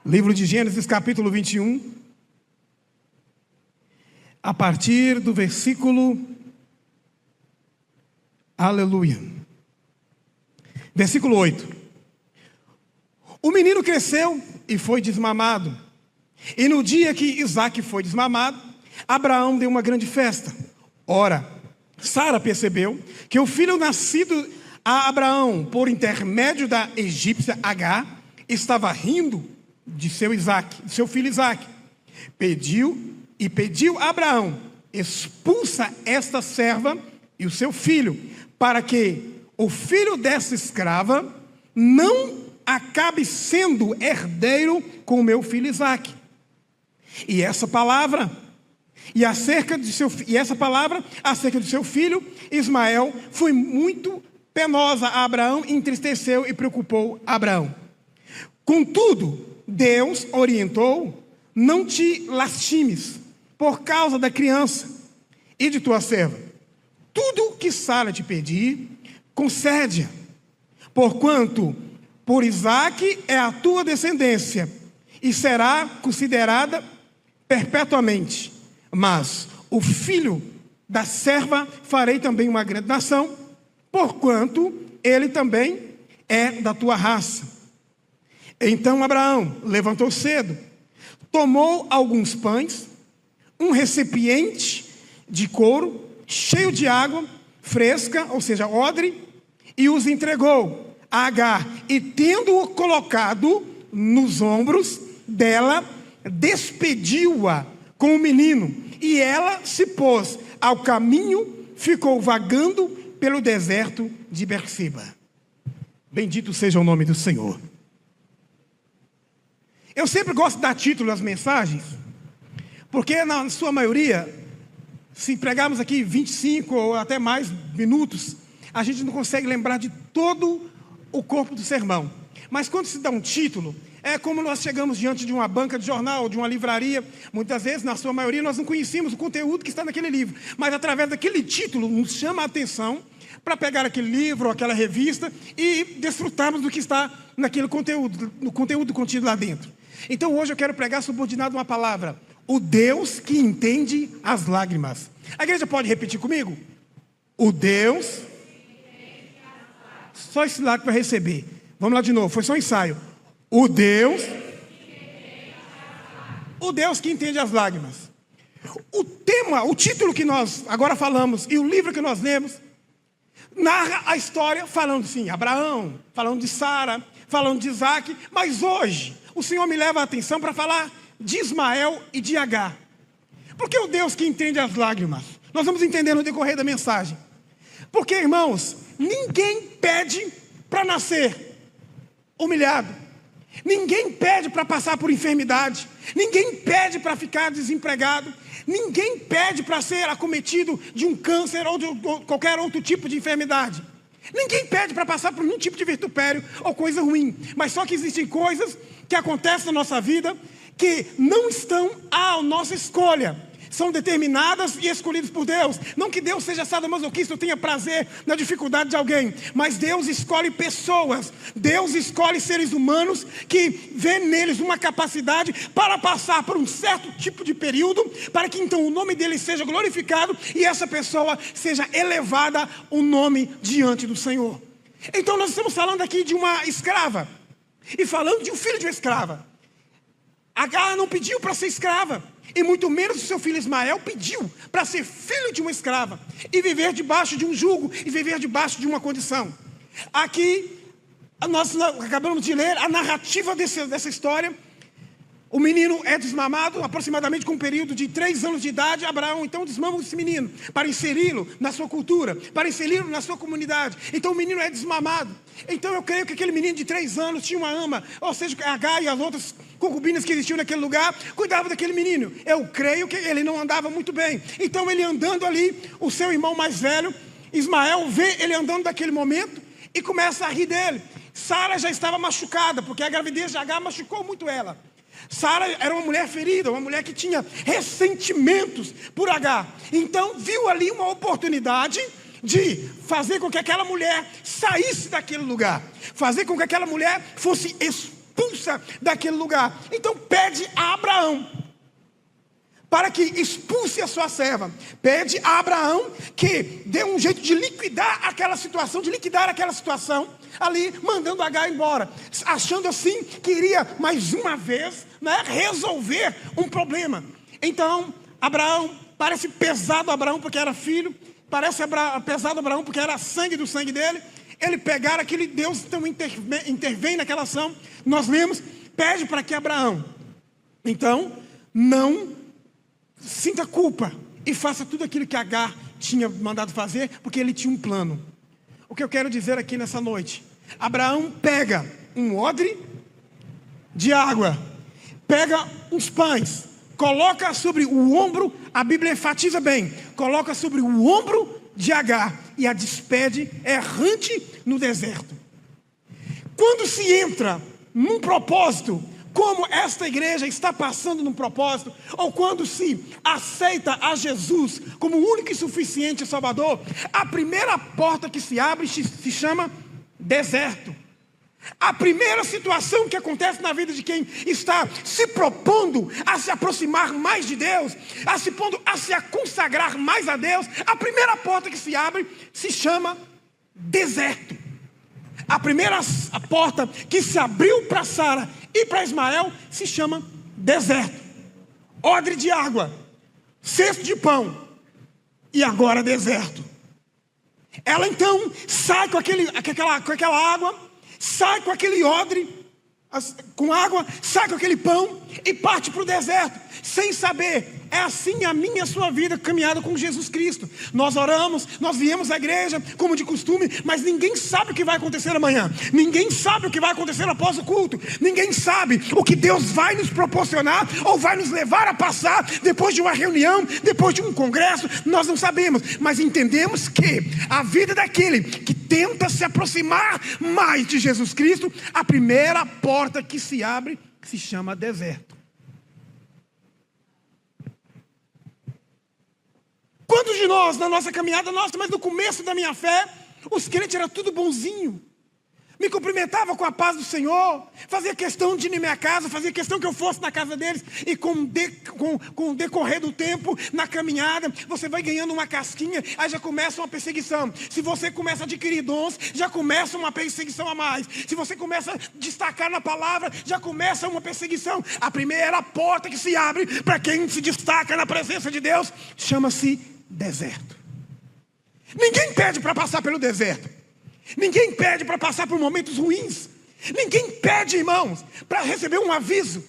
Livro de Gênesis, capítulo 21, a partir do versículo, aleluia, versículo 8. O menino cresceu e foi desmamado. E no dia que Isaque foi desmamado, Abraão deu uma grande festa. Ora, Sara percebeu que o filho nascido a Abraão por intermédio da egípcia Agar estava rindo de seu filho Isaque. Pediu a Abraão: expulsa esta serva e o seu filho, para que o filho dessa escrava não acabe sendo herdeiro com o meu filho Isaque. E essa palavra acerca de seu filho Ismael foi muito penosa a Abraão, entristeceu e preocupou Abraão. Contudo, Deus orientou: não te lastimes por causa da criança e de tua serva. Tudo que Sara te pedir, concede-a, porquanto por Isaque é a tua descendência, e será considerada perpetuamente. Mas o filho da serva farei também uma grande nação, porquanto ele também é da tua raça. Então Abraão levantou cedo, tomou alguns pães, um recipiente de couro cheio de água fresca, ou seja, odre, e os entregou a Agar, e tendo-o colocado nos ombros dela, despediu-a com o menino, e ela se pôs ao caminho, ficou vagando pelo deserto de Berseba. Bendito seja o nome do Senhor. Eu sempre gosto de dar título às mensagens, porque na sua maioria, se pregarmos aqui 25 ou até mais minutos, a gente não consegue lembrar de todo o corpo do sermão. Mas quando se dá um título, é como nós chegamos diante de uma banca de jornal, de uma livraria. Muitas vezes, na sua maioria, nós não conhecemos o conteúdo que está naquele livro, mas através daquele título nos chama a atenção para pegar aquele livro ou aquela revista e desfrutarmos do que está naquele conteúdo, no conteúdo contido lá dentro. Então hoje eu quero pregar subordinado uma palavra: o Deus que entende as lágrimas. A igreja pode repetir comigo? O Deus. Só esse lado para receber. Vamos lá de novo, foi só um ensaio. O Deus. O Deus que entende as lágrimas. O tema, o título que nós agora falamos e o livro que nós lemos narra a história falando sim, Abraão, falando de Sara, falando de Isaque, mas hoje o Senhor me leva a atenção para falar de Ismael e de Agar. Porque o Deus que entende as lágrimas, nós vamos entender no decorrer da mensagem. Porque, irmãos, ninguém pede para nascer humilhado. Ninguém pede para passar por enfermidade. Ninguém pede para ficar desempregado. Ninguém pede para ser acometido de um câncer ou de qualquer outro tipo de enfermidade. Ninguém pede para passar por nenhum tipo de vitupério ou coisa ruim. Mas só que existem coisas que acontecem na nossa vida que não estão à nossa escolha. São determinadas e escolhidas por Deus. Não que Deus seja sadomasoquista ou tenha prazer na dificuldade de alguém, mas Deus escolhe pessoas. Deus escolhe seres humanos que vê neles uma capacidade para passar por um certo tipo de período, para que então o nome dele seja glorificado e essa pessoa seja elevada o nome diante do Senhor. Então nós estamos falando aqui de uma escrava e falando de um filho de uma escrava. Agar não pediu para ser escrava, e muito menos o seu filho Ismael pediu para ser filho de uma escrava e viver debaixo de um jugo e viver debaixo de uma condição. Aqui nós acabamos de ler a narrativa dessa história. O menino é desmamado aproximadamente com um período de 3 anos de idade. Abraão então desmama esse menino para inseri-lo na sua cultura, para inseri-lo na sua comunidade. Então o menino é desmamado. Então eu creio que aquele menino de 3 anos tinha uma ama, ou seja, Agar e as outras concubinas que existiam naquele lugar cuidavam daquele menino. Eu creio que ele não andava muito bem. Então ele andando ali, o seu irmão mais velho, Ismael, vê ele andando daquele momento e começa a rir dele. Sara já estava machucada, porque a gravidez de Agar machucou muito ela. Sara era uma mulher ferida, uma mulher que tinha ressentimentos por Agar. Então viu ali uma oportunidade de fazer com que aquela mulher saísse daquele lugar, fazer com que aquela mulher fosse expulsa expulsa daquele lugar. Então pede a Abraão para que expulse a sua serva. Pede a Abraão que dê um jeito de liquidar aquela situação, ali, mandando Agar embora, achando assim que iria mais uma vez, né, resolver um problema. Então Abraão, parece pesado Abraão porque era filho, parece pesado Abraão porque era sangue do sangue dele. Ele pegar aquele Deus, então intervém naquela ação. Nós lemos, pede para que Abraão, então, não sinta culpa e faça tudo aquilo que Agar tinha mandado fazer, porque ele tinha um plano. O que eu quero dizer aqui nessa noite: Abraão pega um odre de água, pega uns pães, coloca sobre o ombro, a Bíblia enfatiza bem, coloca sobre o ombro de Agar e a despede errante no deserto. Quando se entra num propósito, como esta igreja está passando num propósito, ou quando se aceita a Jesus como o único e suficiente Salvador, a primeira porta que se abre se chama deserto. A primeira situação que acontece na vida de quem está se propondo a se aproximar mais de Deus, a se consagrar mais a Deus, a primeira porta que se abre se chama deserto. A primeira porta que se abriu para Sara e para Ismael se chama deserto. Odre de água, cesto de pão e agora deserto. Ela então sai com aquela água, sai com aquele odre com água, sai com aquele pão e parte para o deserto, sem saber. É assim a minha e a sua vida caminhada com Jesus Cristo. Nós oramos, nós viemos à igreja como de costume, mas ninguém sabe o que vai acontecer amanhã. Ninguém sabe o que vai acontecer após o culto. Ninguém sabe o que Deus vai nos proporcionar ou vai nos levar a passar depois de uma reunião, depois de um congresso. Nós não sabemos, mas entendemos que a vida daquele que tenta se aproximar mais de Jesus Cristo, a primeira porta que se abre se chama deserto. Quantos de nós, na nossa caminhada, mas no começo da minha fé, os crentes eram tudo bonzinho, me cumprimentavam com a paz do Senhor, fazia questão de ir na minha casa, fazia questão que eu fosse na casa deles, e com o decorrer do tempo, na caminhada, você vai ganhando uma casquinha, aí já começa uma perseguição. Se você começa a adquirir dons, já começa uma perseguição a mais. Se você começa a destacar na palavra, já começa uma perseguição. A primeira porta que se abre para quem se destaca na presença de Deus chama-se deserto. Ninguém pede para passar pelo deserto. Ninguém pede para passar por momentos ruins. Ninguém pede, irmãos, para receber um aviso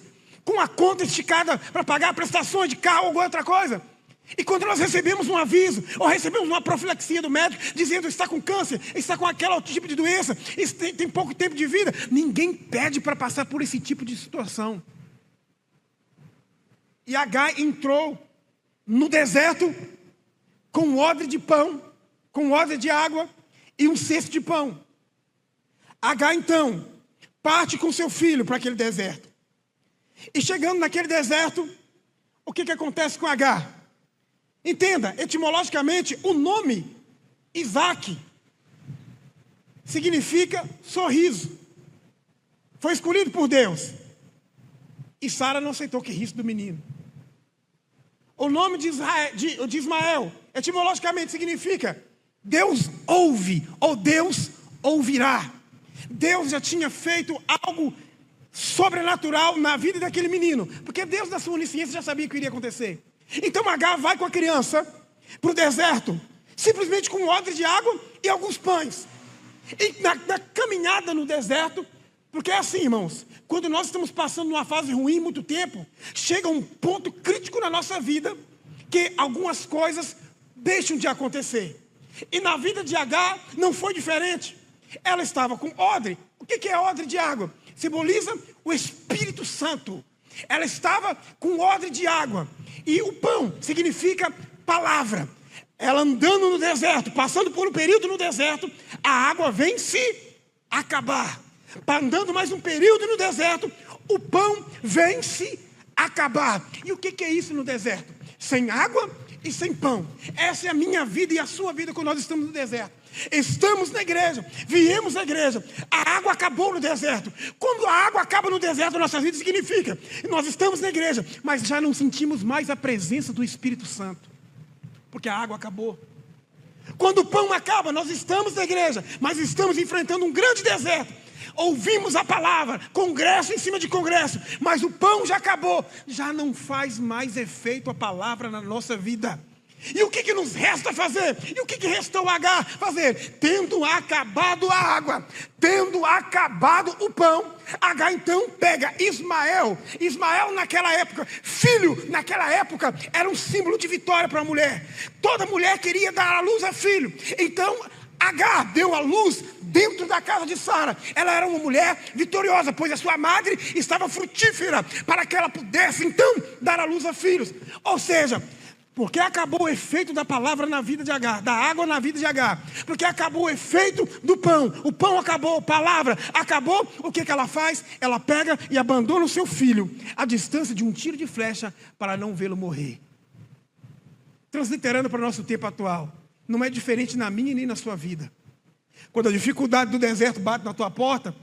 com a conta esticada para pagar prestações de carro ou alguma outra coisa. E quando nós recebemos um aviso, ou recebemos uma profilaxia do médico dizendo está com câncer, está com aquele outro tipo de doença, tem pouco tempo de vida, ninguém pede para passar por esse tipo de situação. E Agar entrou no deserto com um odre de pão, com um odre de água e um cesto de pão. Agar então parte com seu filho para aquele deserto. E chegando naquele deserto, o que acontece com Agar? Entenda, etimologicamente, o nome Isaac significa sorriso. Foi escolhido por Deus. E Sara não aceitou que risse do menino. O nome de Ismael, etimologicamente significa Deus ouve, ou Deus ouvirá. Deus já tinha feito algo sobrenatural na vida daquele menino, porque Deus, na sua onisciência, já sabia o que iria acontecer. Então Agar vai com a criança para o deserto, simplesmente com um odre de água e alguns pães. E na caminhada no deserto, porque é assim, irmãos, quando nós estamos passando numa fase ruim muito tempo, chega um ponto crítico na nossa vida que algumas coisas deixam de acontecer. E na vida de Agar não foi diferente. Ela estava com odre. O que é odre de água? Simboliza o Espírito Santo. Ela estava com odre de água. E o pão significa palavra. Ela andando no deserto, passando por um período no deserto, a água vem se acabar. Andando mais um período no deserto, o pão vem se acabar. E o que é isso no deserto? Sem água e sem pão. Essa é a minha vida e a sua vida quando nós estamos no deserto. Estamos na igreja, viemos na igreja, a água acabou no deserto. Quando a água acaba no deserto, nossa vida significa que nós estamos na igreja, mas já não sentimos mais a presença do Espírito Santo, porque a água acabou. Quando o pão acaba, nós estamos na igreja, mas estamos enfrentando um grande deserto. Ouvimos a palavra, congresso em cima de congresso, mas o pão já acabou, já não faz mais efeito a palavra na nossa vida. E o que nos resta fazer? E o que restou a Agar fazer? Tendo acabado a água, tendo acabado o pão, Agar então pega Ismael. Ismael naquela época, filho naquela época, era um símbolo de vitória para a mulher. Toda mulher queria dar à luz a filho. Então Agar deu à luz dentro da casa de Sara. Ela era uma mulher vitoriosa, pois a sua madre estava frutífera para que ela pudesse então dar à luz a filhos. Ou seja, porque acabou o efeito da palavra na vida de Agar, da água na vida de Agar, porque acabou o efeito do pão, o pão acabou, a palavra acabou, o que ela faz? Ela pega e abandona o seu filho à distância de um tiro de flecha para não vê-lo morrer. Transliterando para o nosso tempo atual, não é diferente na minha nem na sua vida. Quando a dificuldade do deserto bate na tua porta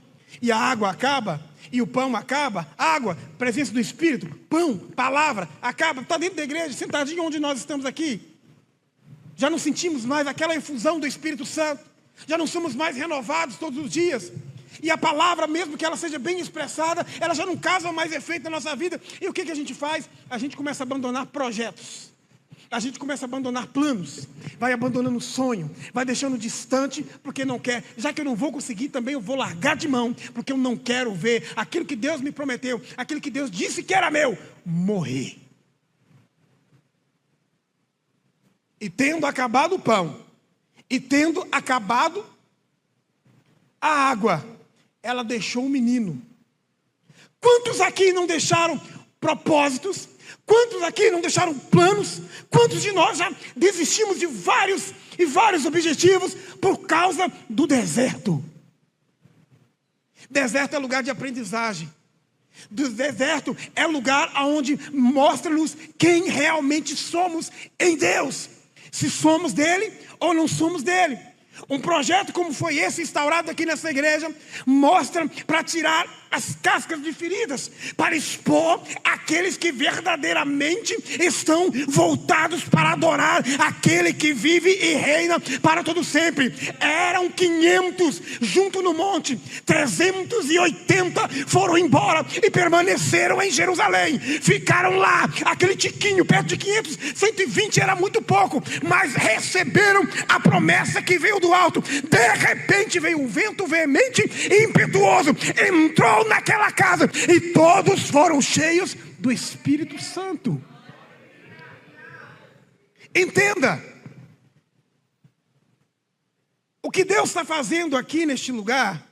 e a água acaba, e o pão acaba, água, presença do Espírito, pão, palavra, acaba, está dentro da igreja, sentadinho onde nós estamos aqui. Já não sentimos mais aquela efusão do Espírito Santo, já não somos mais renovados todos os dias. E a palavra, mesmo que ela seja bem expressada, ela já não causa mais efeito na nossa vida. E o que a gente faz? A gente começa a abandonar projetos. A gente começa a abandonar planos, vai abandonando sonho, vai deixando distante, porque não quer. Já que eu não vou conseguir, também eu vou largar de mão, porque eu não quero ver aquilo que Deus me prometeu, aquilo que Deus disse que era meu, morrer. E tendo acabado o pão, e tendo acabado a água, ela deixou um menino. Quantos aqui não deixaram propósitos? Quantos aqui não deixaram planos? Quantos de nós já desistimos de vários e vários objetivos por causa do deserto? Deserto é lugar de aprendizagem. Do deserto é lugar onde mostra-nos quem realmente somos em Deus. Se somos dele ou não somos dele. Um projeto como foi esse instaurado aqui nessa igreja mostra para tirar as cascas de feridas, para expor aqueles que verdadeiramente estão voltados para adorar aquele que vive e reina para todo sempre. Eram 500 junto no monte, 380 foram embora e permaneceram em Jerusalém, ficaram lá, aquele tiquinho, perto de 500, 120 era muito pouco, mas receberam a promessa que veio do alto. De repente veio um vento veemente e impetuoso, entrou naquela casa e todos foram cheios do Espírito Santo. Entenda o que Deus está fazendo aqui neste lugar,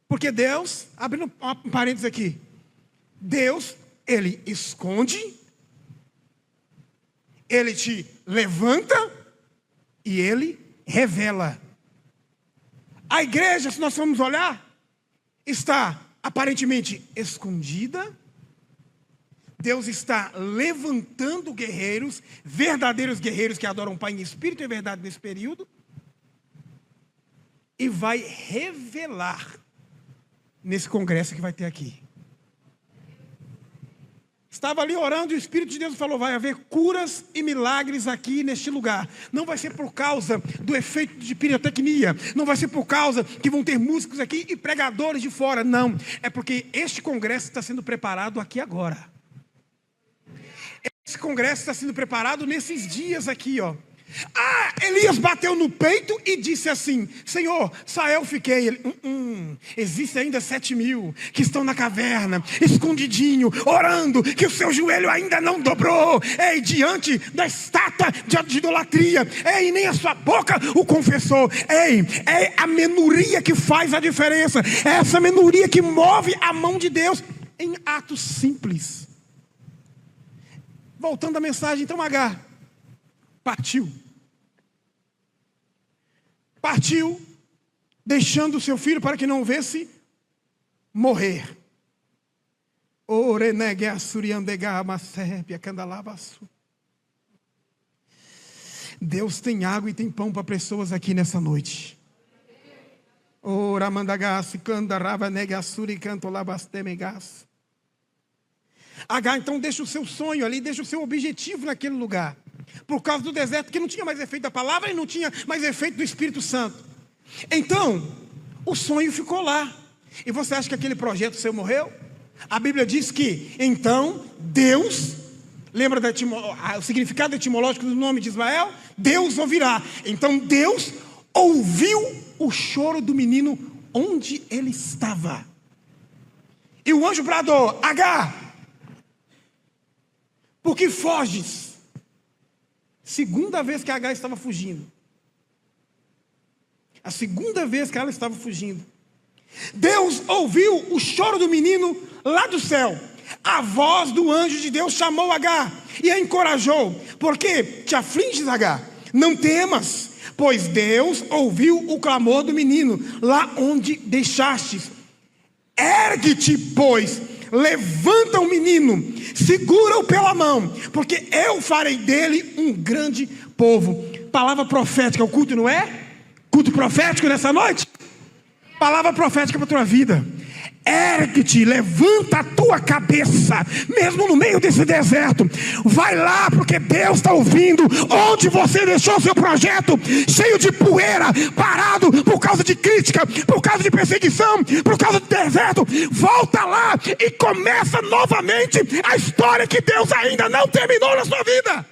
porque Deus, abrindo um parênteses aqui, Deus, Ele esconde, Ele te levanta e Ele revela. A igreja, se nós formos olhar, está aparentemente escondida. Deus está levantando guerreiros, verdadeiros guerreiros que adoram o Pai em espírito e verdade nesse período, e vai revelar nesse congresso que vai ter aqui. Estava ali orando e o Espírito de Deus falou: vai haver curas e milagres aqui neste lugar. Não vai ser por causa do efeito de pirotecnia, não vai ser por causa que vão ter músicos aqui e pregadores de fora, não. É porque este congresso está sendo preparado aqui agora. Esse congresso está sendo preparado nesses dias aqui, ó. Elias bateu no peito e disse assim: Senhor, só eu fiquei. Ele, existe ainda 7.000 que estão na caverna, escondidinho, orando, que o seu joelho ainda não dobrou, diante da estátua de idolatria, e nem a sua boca o confessou. É a menuria que faz a diferença, é essa menuria que move a mão de Deus em atos simples. Voltando à mensagem, então, Agar partiu, deixando o seu filho para que não o vesse morrer. Deus tem água e tem pão para pessoas aqui nessa noite. Ora mandagasse, candarava negassuri, canto labastemegas. Agar então deixa o seu sonho ali, deixa o seu objetivo naquele lugar. Por causa do deserto, que não tinha mais efeito da palavra e não tinha mais efeito do Espírito Santo. Então, o sonho ficou lá. E você acha que aquele projeto seu morreu? A Bíblia diz que, então, Deus, lembra o significado etimológico do nome de Ismael? Deus ouvirá. Então Deus ouviu o choro do menino onde ele estava. E o anjo bradou: Agar, por que foges? Segunda vez que Agar estava fugindo. A segunda vez que ela estava fugindo. Deus ouviu o choro do menino lá do céu. A voz do anjo de Deus chamou Agar e a encorajou. Por que te afliges, Agar? Não temas, pois Deus ouviu o clamor do menino lá onde deixastes. Ergue-te, pois, levanta o menino, segura-o pela mão, porque eu farei dele um grande povo. Palavra profética, o culto não é? Culto profético nessa noite? Palavra profética para a tua vida. Ergue-te, levanta a tua cabeça, mesmo no meio desse deserto. Vai lá, porque Deus está ouvindo. Onde você deixou seu projeto cheio de poeira, parado por causa de crítica, por causa de perseguição, por causa do deserto, volta lá e começa novamente a história que Deus ainda não terminou na sua vida.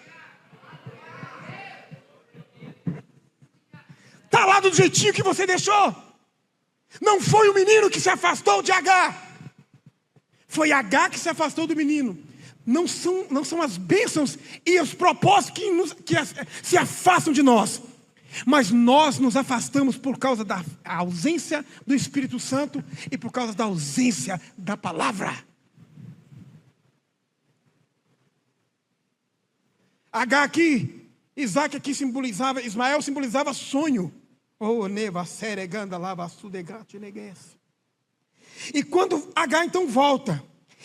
Está lá do jeitinho que você deixou. Não foi o menino que se afastou de Agar. Foi Agar que se afastou do menino. Não são as bênçãos e os propósitos que se afastam de nós. Mas nós nos afastamos por causa da ausência do Espírito Santo e por causa da ausência da palavra. Agar aqui, Isaac aqui simbolizava, Ismael simbolizava sonho. E quando Agar então volta,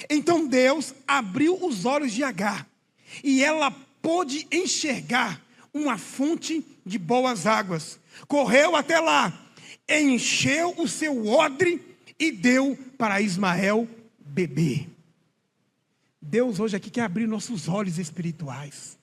então Deus abriu os olhos de Agar e ela pôde enxergar uma fonte de boas águas. Correu até lá, encheu o seu odre e deu para Ismael beber. Deus hoje aqui quer abrir nossos olhos espirituais.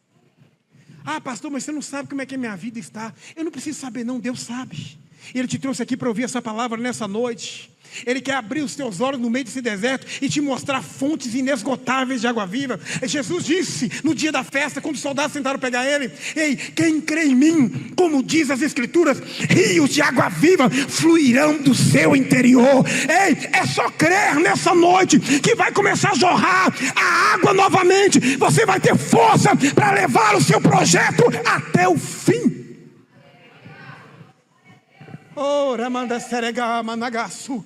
Ah, pastor, mas você não sabe como é que a minha vida está. Eu não preciso saber não, Deus sabe. E Ele te trouxe aqui para ouvir essa palavra nessa noite. Ele quer abrir os teus olhos no meio desse deserto e te mostrar fontes inesgotáveis de água viva. Jesus disse no dia da festa, quando os soldados tentaram pegar ele: ei, quem crê em mim, como diz as escrituras, rios de água viva fluirão do seu interior. Ei, é só crer nessa noite que vai começar a jorrar a água novamente. Você vai ter força para levar o seu projeto até o fim. Oh, Ramanda Serega Managasu.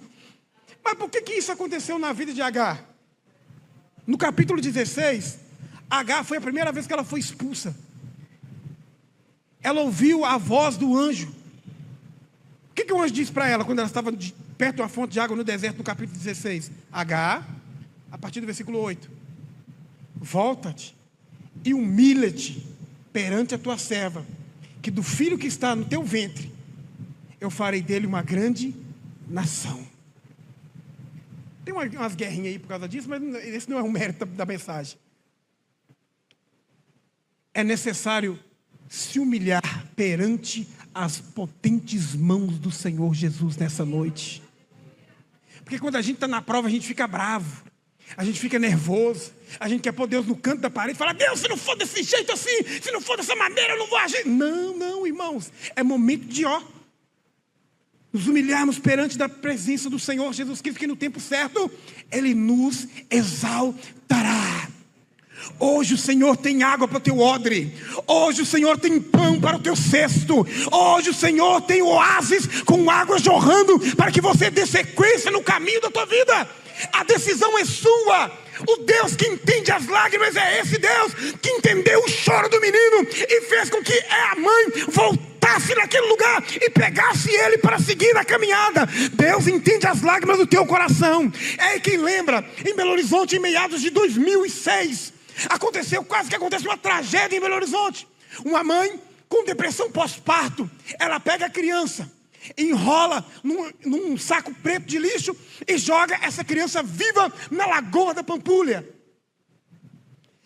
Mas por que isso aconteceu na vida de Agar? No capítulo 16, Agar foi a primeira vez que ela foi expulsa. Ela ouviu a voz do anjo. O que o anjo disse para ela quando ela estava perto de uma fonte de água no deserto, no capítulo 16? Agar, a partir do versículo 8: volta-te e humilha-te perante a tua serva, que do filho que está no teu ventre eu farei dele uma grande nação. Tem umas guerrinhas aí por causa disso, mas esse não é o mérito da mensagem. É necessário se humilhar perante as potentes mãos do Senhor Jesus nessa noite. Porque quando a gente está na prova, a gente fica bravo, a gente fica nervoso, a gente quer pôr Deus no canto da parede e falar: Deus, se não for desse jeito assim, se não for dessa maneira, eu não vou agir. Não, irmãos, é momento de nos humilharmos perante da presença do Senhor Jesus Cristo, que no tempo certo Ele nos exaltará. Hoje o Senhor tem água para o teu odre. Hoje o Senhor tem pão para o teu cesto. Hoje o Senhor tem oásis com água jorrando para que você dê sequência no caminho da tua vida. A decisão é sua. O Deus que entende as lágrimas é esse Deus que entendeu o choro do menino e fez com que a mãe voltasse naquele lugar e pegasse ele para seguir na caminhada. Deus entende as lágrimas do teu coração. É quem lembra, em Belo Horizonte, em meados de 2006, quase que aconteceu uma tragédia em Belo Horizonte. Uma mãe com depressão pós-parto, ela pega a criança, enrola num saco preto de lixo e joga essa criança viva na Lagoa da Pampulha.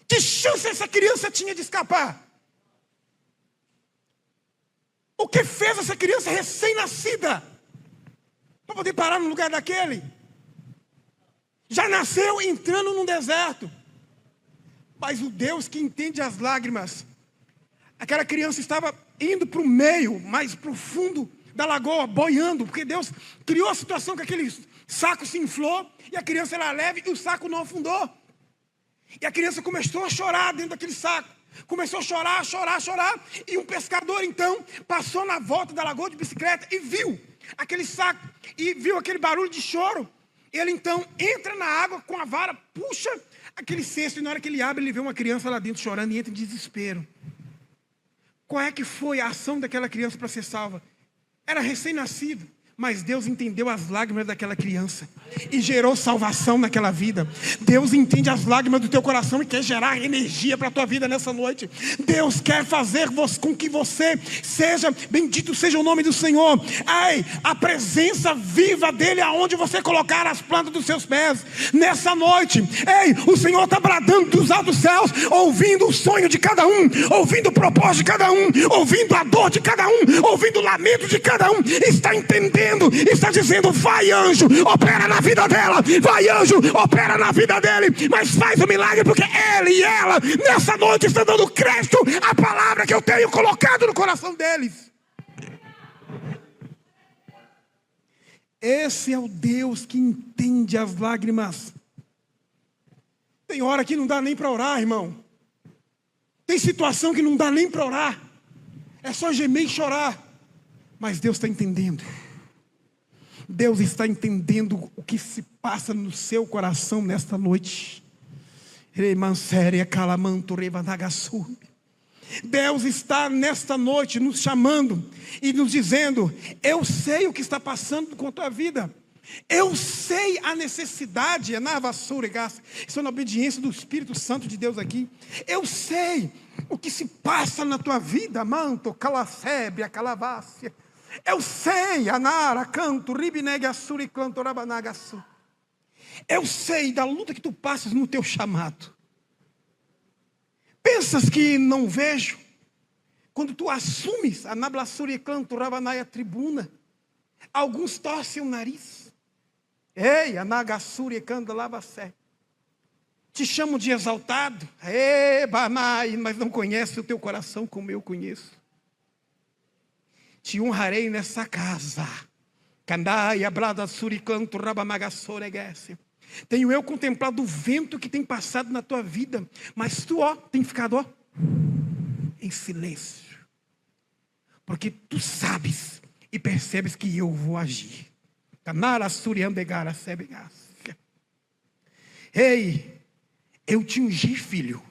Que chance essa criança tinha de escapar? O que fez essa criança recém-nascida para poder parar no lugar daquele? Já nasceu entrando num deserto. Mas o Deus que entende as lágrimas, aquela criança estava indo para o meio, mais profundo da lagoa, boiando, porque Deus criou a situação que aquele saco se inflou, e a criança era leve e o saco não afundou. E a criança começou a chorar dentro daquele saco. Começou a chorar, chorar, chorar. E um pescador então passou na volta da lagoa de bicicleta e viu aquele saco, e viu aquele barulho de choro. Ele então entra na água com a vara, puxa aquele cesto, e na hora que ele abre, ele vê uma criança lá dentro chorando e entra em desespero. Qual é que foi a ação daquela criança para ser salva? Era recém-nascido, mas Deus entendeu as lágrimas daquela criança e gerou salvação naquela vida. Deus entende as lágrimas do teu coração e quer gerar energia para a tua vida nessa noite. Deus quer fazer com que você seja, bendito seja o nome do Senhor. Ai, a presença viva dele aonde você colocar as plantas dos seus pés. Nessa noite, ei, o Senhor está bradando dos altos céus, ouvindo o sonho de cada um, ouvindo o propósito de cada um, ouvindo a dor de cada um, ouvindo o lamento de cada um. Está entendendo, está dizendo: vai, anjo, opera na vida dela, vai, anjo, opera na vida dele, mas faz o milagre, porque ele e ela nessa noite estão dando crédito à palavra que eu tenho colocado no coração deles. Esse é o Deus que entende as lágrimas. Tem hora que não dá nem para orar, irmão. Tem situação que não dá nem para orar, é só gemer e chorar, mas Deus está entendendo. Deus está entendendo o que se passa no seu coração nesta noite. Deus está nesta noite nos chamando e nos dizendo: eu sei o que está passando com a tua vida. Eu sei a necessidade. Estou na obediência do Espírito Santo de Deus aqui. Eu sei o que se passa na tua vida. Manto, calacebe, calavácia. Eu sei, Anara, canto, ribinegassuri, canto, rabanagasu. Eu sei da luta que tu passas no teu chamado. Pensas que não vejo? Quando tu assumes a nablassuri, canto, rabanaia, tribuna, alguns torcem o nariz. Ei, anagassuri, canto, lavacé. Te chamam de exaltado. Ei, banai, mas não conhece o teu coração como eu conheço. Te honrarei nessa casa. Tenho eu contemplado o vento que tem passado na tua vida, mas tu, tem ficado, em silêncio. Porque tu sabes e percebes que eu vou agir. Ei, eu te ungi, filho.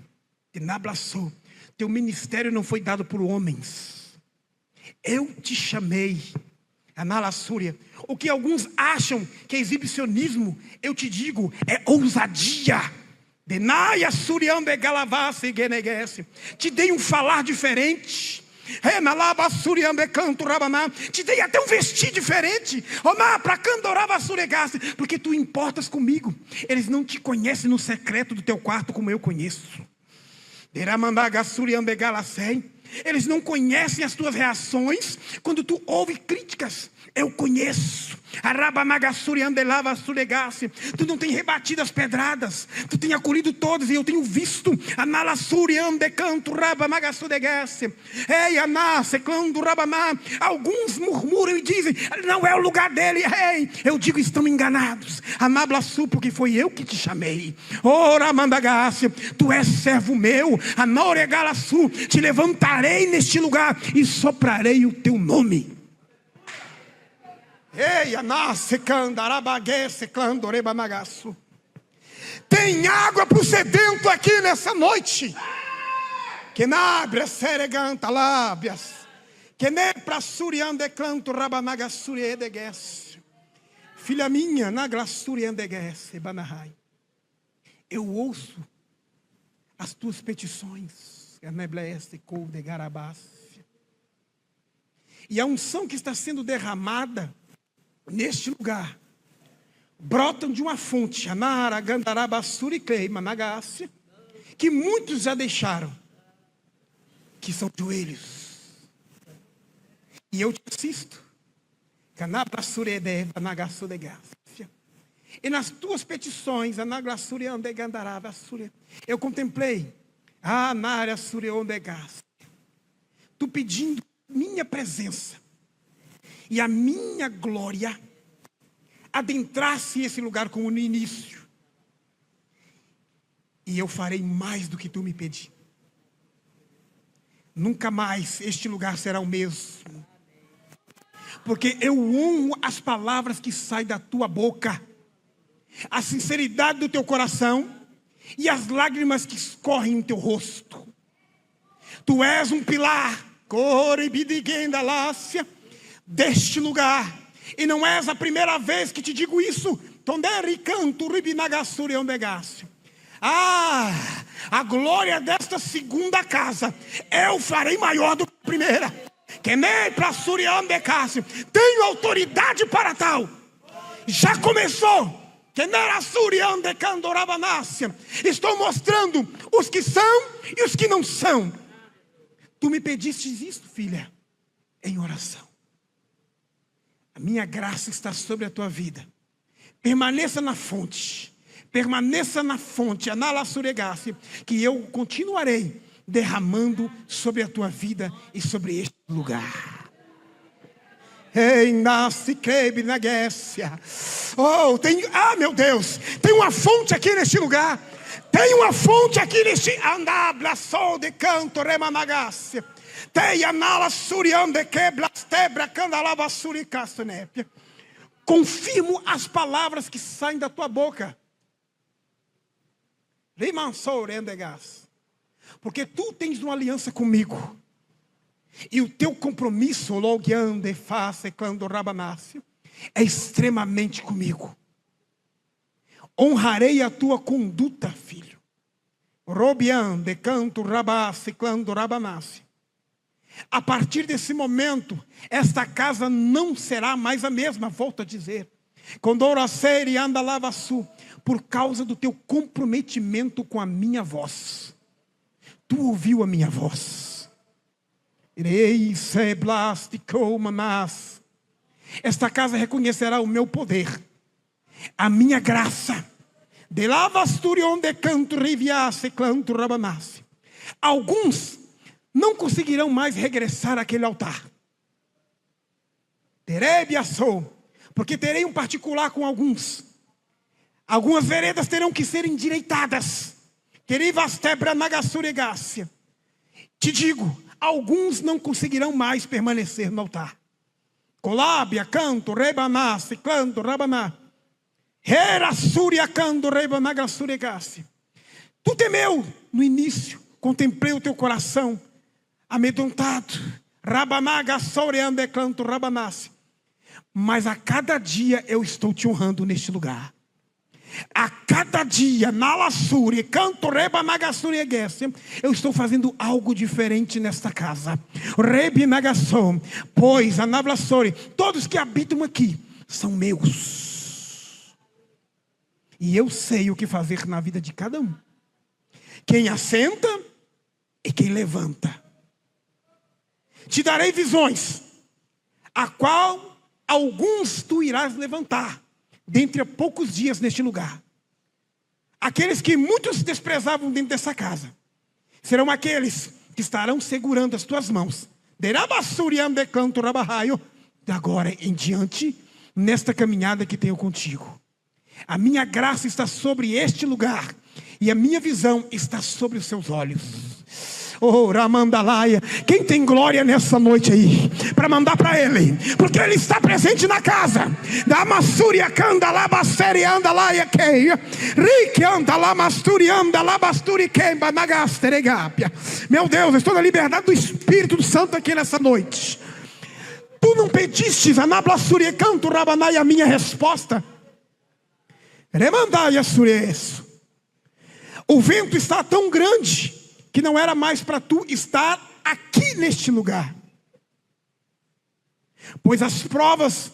Teu ministério não foi dado por homens. Eu te chamei. O que alguns acham que é exibicionismo, eu te digo, é ousadia. Te dei um falar diferente. Te dei até um vestir diferente, porque tu importas comigo. Eles não te conhecem no secreto do teu quarto como eu conheço. Eles não conhecem as tuas reações quando tu ouve críticas. Eu conheço. Tu não tem rebatido as pedradas, tu tem acolhido todas, e eu tenho visto. Alguns murmuram e dizem: não é o lugar dele. Ei, eu digo: estão enganados. Porque foi eu que te chamei. Tu és servo meu. Te levantarei neste lugar e soprarei o teu nome. Tem água para o sedento aqui nessa noite. Que nabre sereganta lábias. Que ne pra suriande canto rabanagasuri edegues. Filha minha, na glassuri andegues banahai. Eu ouço as tuas petições. Ernebleste cou de garabás. E a unção que está sendo derramada neste lugar brotam de uma fonte, que muitos já deixaram, que são joelhos. E eu te assisto. E nas tuas petições, eu contemplei tu pedindo minha presença e a minha glória adentrasse esse lugar como no início. E eu farei mais do que tu me pedi. Nunca mais este lugar será o mesmo. Porque eu honro as palavras que saem da tua boca, a sinceridade do teu coração e as lágrimas que escorrem no teu rosto. Tu és um pilar deste lugar. E não és a primeira vez que te digo isso. A glória desta segunda casa eu farei maior do que a primeira. Tenho autoridade para tal. Já começou. Estou mostrando os que são e os que não são. Tu me pediste isso, filha, em oração. A minha graça está sobre a tua vida. Permaneça na fonte. Permaneça na fonte, que eu continuarei derramando sobre a tua vida e sobre este lugar. Meu Deus, tem uma fonte aqui neste lugar. Tem uma fonte aqui neste de canto remanagácia. Confirmo as palavras que saem da tua boca. Porque tu tens uma aliança comigo. E o teu compromisso é extremamente comigo. Honrarei a tua conduta, filho. A partir desse momento, esta casa não será mais a mesma, volto a dizer. Por causa do teu comprometimento com a minha voz. Tu ouviu a minha voz. Esta casa reconhecerá o meu poder, a minha graça. Alguns não conseguirão mais regressar àquele altar. Porque terei um particular com alguns. Algumas veredas terão que ser endireitadas. Te digo, alguns não conseguirão mais permanecer no altar. Colábia, canto, rebanás, canto, rabaná. Herasuria, canto, rebanagassurigasse. Tu temeu no início, contemplei o teu coração amedrontado. Rabanagassoriande, canto, rabanasse. Mas a cada dia eu estou te honrando neste lugar. A cada dia, Nalassuri, canto Reba Nagassuri, eu estou fazendo algo diferente nesta casa. Rebi Nagasson, pois Anablassori, todos que habitam aqui são meus. E eu sei o que fazer na vida de cada um. Quem assenta e quem levanta. Te darei visões, a qual alguns tu irás levantar. Dentre a poucos dias neste lugar. Aqueles que muitos desprezavam dentro dessa casa serão aqueles que estarão segurando as tuas mãos. De agora em diante, nesta caminhada que tenho contigo. A minha graça está sobre este lugar e a minha visão está sobre os seus olhos. Oh, Ramandalaia. Quem tem glória nessa noite aí para mandar para ele? Porque ele está presente na casa. Da Massuria Candalabaseri Andalaia Kei. Rique Andalabasturi Andalabasturi Kemba Nagasteregapia. Meu Deus, eu estou na liberdade do Espírito Santo aqui nessa noite. Tu não pedistes a Nablassuria Canto Rabanai a minha resposta. Remandaia Sureço. O vento está tão grande que não era mais para tu estar aqui neste lugar. Pois as provas,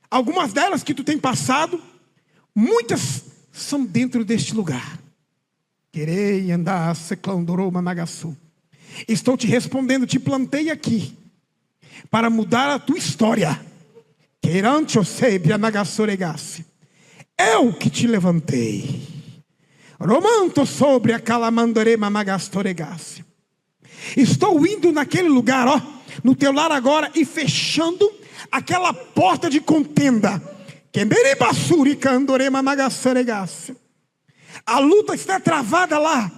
algumas delas que tu tem passado, muitas são dentro deste lugar. Querei andar seclandoroma nagaçu. Estou te respondendo, te plantei aqui para mudar a tua história. Queirante o sebia nagassoregasse. Eu que te levantei. Romanto sobre a calamandorema nagastoregasse. Estou indo naquele lugar, ó, no teu lar agora, e fechando aquela porta de contenda. A luta está travada lá.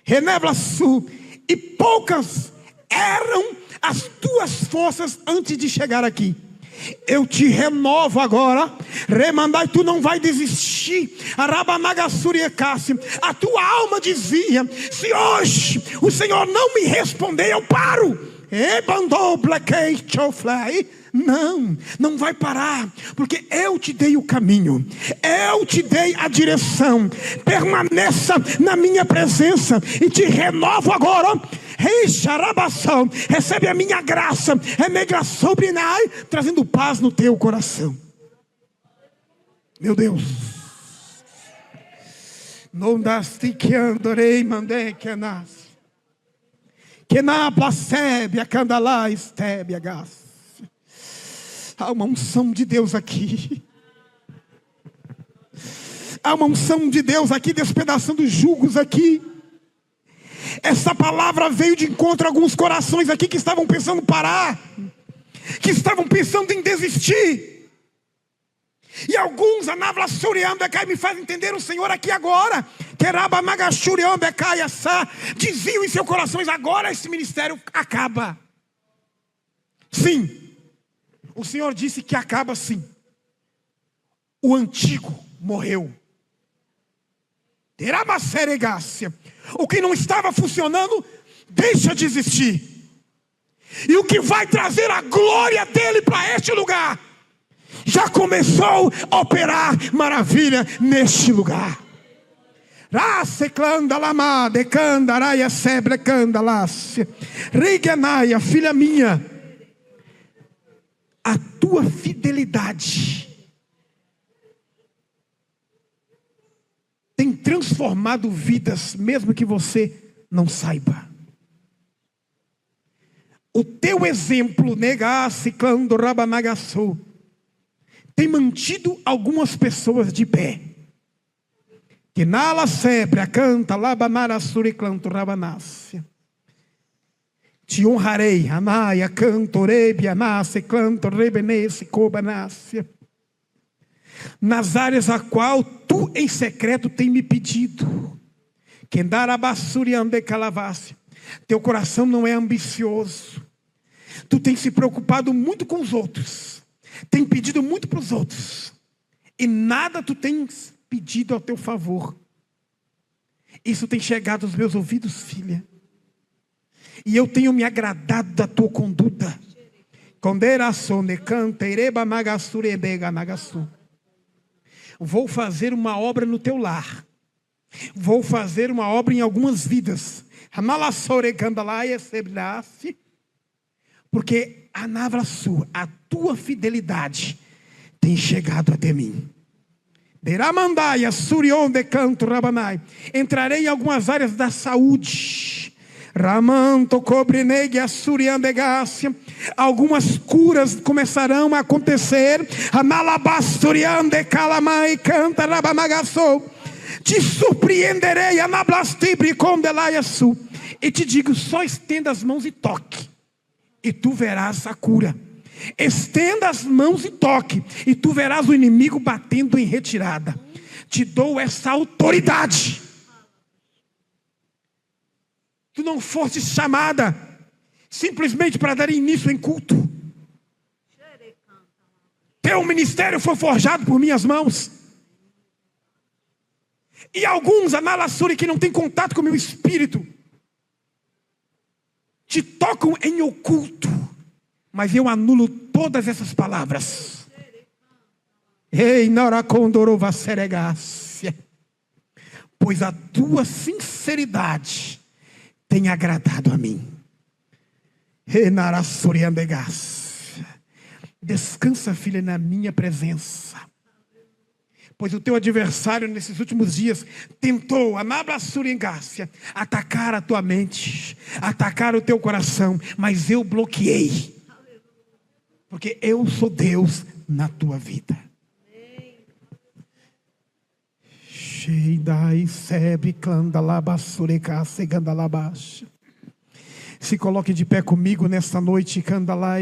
Renebla sul. E poucas eram as tuas forças antes de chegar aqui. Eu te renovo agora. Remandai, tu não vai desistir. A tua alma dizia: se hoje o Senhor não me responder, eu paro. Não vai parar, porque eu te dei o caminho, eu te dei a direção. Permaneça na minha presença e te renovo agora. Recebe a minha graça, trazendo paz no teu coração. Meu Deus, não das que andorei, mandei que nas. Que na placebe a candalá estebe a gás. Há uma unção de Deus aqui. Há uma unção de Deus aqui, despedaçando os julgos aqui. Essa palavra veio de encontro a alguns corações aqui que estavam pensando em parar, que estavam pensando em desistir. E alguns, a Navla Suriambecai, me faz entender o Senhor aqui agora. Diziam em seus corações: agora esse ministério acaba. Sim, o Senhor disse que acaba sim. O antigo morreu. O que não estava funcionando, deixa de existir. E o que vai trazer a glória dele para este lugar, já começou a operar maravilha neste lugar. Filha minha, a tua fidelidade tem transformado vidas, mesmo que você não saiba. O teu exemplo, tem mantido algumas pessoas de pé. Que nala sempre a canta labanara suriclanto rabanácia. Te honrarei, anaia canto rebianasse canto rebenesse cobanácia. Nas áreas a qual tu em secreto tem me pedido. Que ndarabassuriande calavasse. Teu coração não é ambicioso. Tu tem se preocupado muito com os outros. Tem pedido muito para os outros. E nada tu tens pedido ao teu favor. Isso tem chegado aos meus ouvidos, filha. E eu tenho me agradado da tua conduta. Vou fazer uma obra no teu lar. Vou fazer uma obra em algumas vidas. Porque a navra sua, a tua fidelidade tem chegado até mim. Entrarei em algumas áreas da saúde. Algumas curas começarão a acontecer. Te surpreenderei. E te digo: só estenda as mãos e toque, e tu verás a cura. Estenda as mãos e toque, e tu verás o inimigo batendo em retirada. Te dou essa autoridade. Tu não foste chamada simplesmente para dar início em culto. Teu ministério foi forjado por minhas mãos. E alguns, Analassuri, que não tem contato com o meu espírito, te tocam em oculto. Mas eu anulo todas essas palavras. Ei, Naracondorova Seregácia. Pois a tua sinceridade tem agradado a mim. Descansa, filha, na minha presença. Pois o teu adversário nesses últimos dias tentou, atacar a tua mente, atacar o teu coração, mas eu bloqueei. Porque eu sou Deus na tua vida. Se coloque de pé comigo nesta noite. Que anda lá,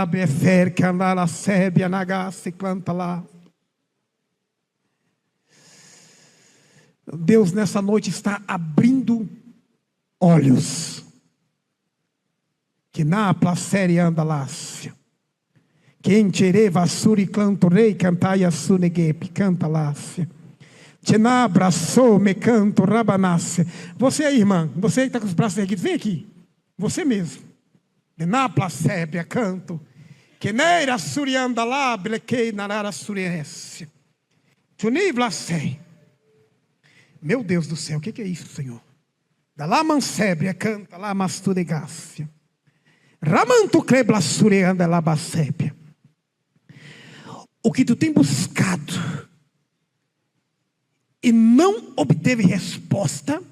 befer, que anda lá, sebe, anagasse, canta lá. Deus nessa noite está abrindo olhos. Que na placere anda lá. Quem tireva suri canto rei cantaia sunegepe, canta lá. Tena abraçou me canto rabanasse. Você aí, irmã, você que está com os braços erguidos, vem aqui. Você mesmo. Na placébia canto, que neira surianda lá, blequei narara suriense. Tunivla sei. Meu Deus do céu, o que é isso, Senhor? Da lá mansébria canta lá masturegácia. Ramanto crebla surianda lá basébia. O que tu tem buscado e não obteve resposta,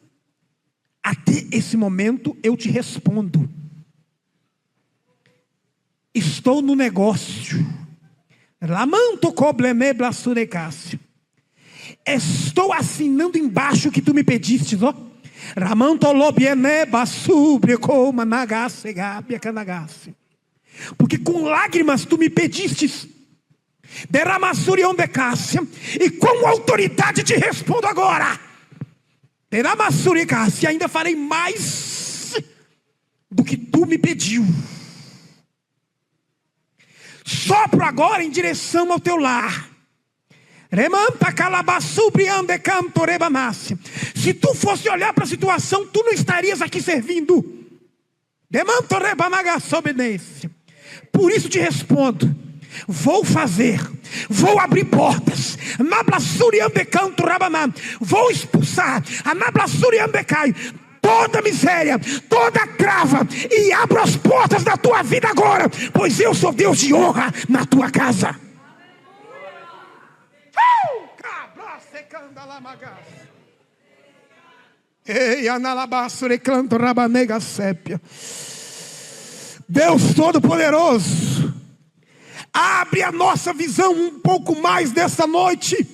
até esse momento eu te respondo. Estou no negócio. Lamanto cobleme blasurecácio. Estou assinando embaixo o que tu me pediste, ó. Ramanto lobiene basubre como nagasse canagasse. Porque com lágrimas tu me pedistes. Deramassurion decácia. E com autoridade te respondo agora. Deramassuricacia. Ainda farei mais do que tu me pediu. Sopro agora em direção ao teu lar. Se tu fosse olhar para a situação, tu não estarias aqui servindo. Por isso te respondo: vou fazer, vou abrir portas. Vou expulsar toda miséria, toda trava, e abro as portas da tua vida agora, pois eu sou Deus de honra na tua casa. Deus Todo-Poderoso, abre a nossa visão um pouco mais dessa noite,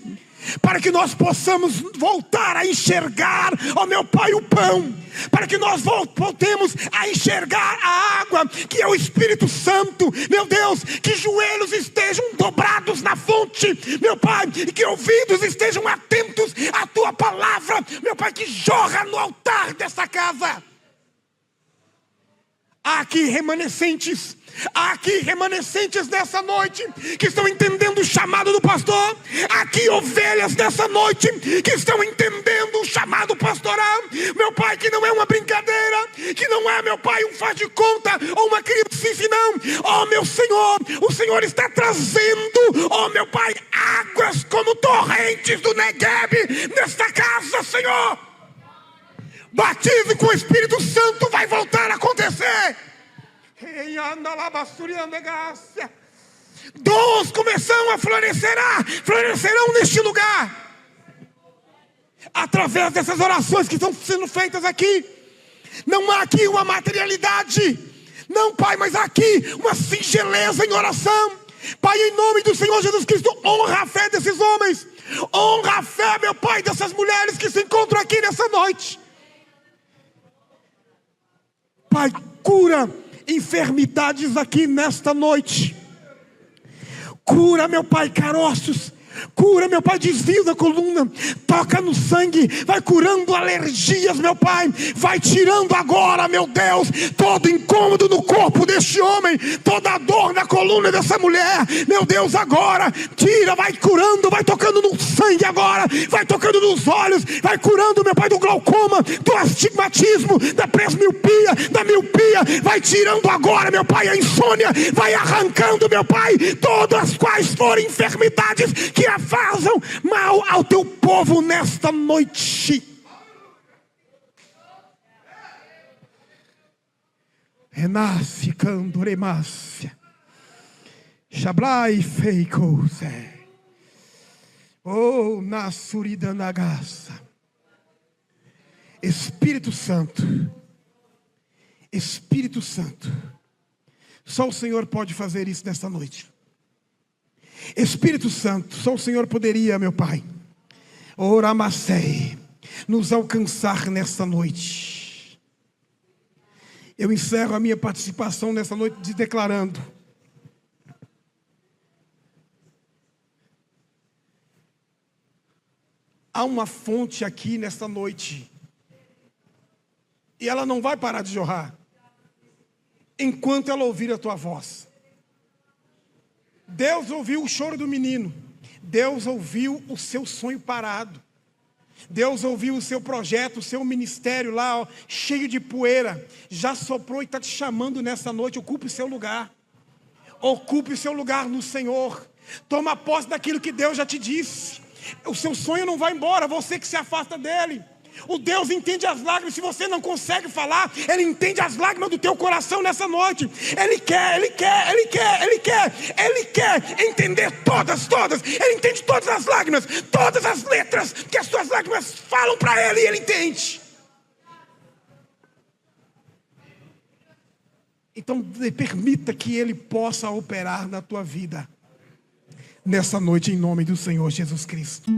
para que nós possamos voltar a enxergar, ó meu Pai, o pão, para que nós voltemos a enxergar a água, que é o Espírito Santo, meu Deus, que joelhos estejam dobrados na fonte, meu Pai, e que ouvidos estejam atentos à Tua palavra, meu Pai, que jorra no altar dessa casa. Há aqui remanescentes nessa noite que estão entendendo o chamado do pastor. Aqui ovelhas nessa noite que estão entendendo o chamado pastoral, meu Pai, que não é uma brincadeira, que não é, meu Pai, um faz de conta ou uma criancice, não. Ó meu Senhor, o Senhor está trazendo, ó meu Pai, águas como torrentes do Negueb nesta casa, Senhor. Batismo com o Espírito Santo vai voltar a acontecer. Dons começam a florescerão neste lugar, através dessas orações que estão sendo feitas aqui. Não há aqui uma materialidade, não, Pai, mas há aqui uma singeleza em oração. Pai, em nome do Senhor Jesus Cristo, honra a fé desses homens, honra a fé, meu Pai, dessas mulheres que se encontram aqui nessa noite. Pai, cura enfermidades aqui nesta noite. Cura, meu Pai, caroços. Cura, meu Pai, desvio da coluna. Toca no sangue, vai curando alergias, meu Pai. Vai tirando agora, meu Deus, todo incômodo no corpo deste homem, toda dor na coluna dessa mulher, meu Deus, agora tira, vai curando, vai tocando no sangue agora, vai tocando nos olhos, vai curando, meu Pai, do glaucoma, do astigmatismo, da presmiopia, da miopia. Vai tirando agora, meu Pai, a insônia. Vai arrancando, meu Pai, todas as quais forem enfermidades que fazem mal ao teu povo nesta noite. Renasce candoremácia. Shablai feicose. Oh, Nasuridanagaça. Espírito Santo. Espírito Santo. Só o Senhor pode fazer isso nesta noite. Espírito Santo, só o Senhor poderia, meu Pai, Oramacei, nos alcançar nesta noite. Eu encerro a minha participação nesta noite declarando: há uma fonte aqui nesta noite, e ela não vai parar de jorrar enquanto ela ouvir a tua voz. Deus ouviu o choro do menino. Deus ouviu o seu sonho parado. Deus ouviu o seu projeto, o seu ministério lá, ó, cheio de poeira. Já soprou e está te chamando nessa noite. Ocupe o seu lugar. Ocupe o seu lugar no Senhor. Toma posse daquilo que Deus já te disse. O seu sonho não vai embora, você que se afasta dele. O Deus entende as lágrimas. Se você não consegue falar, Ele entende as lágrimas do teu coração nessa noite. Ele quer entender todas. Ele entende todas as lágrimas, todas as letras que as tuas lágrimas falam para Ele, e Ele entende. Então permita que Ele possa operar na tua vida nessa noite, em nome do Senhor Jesus Cristo.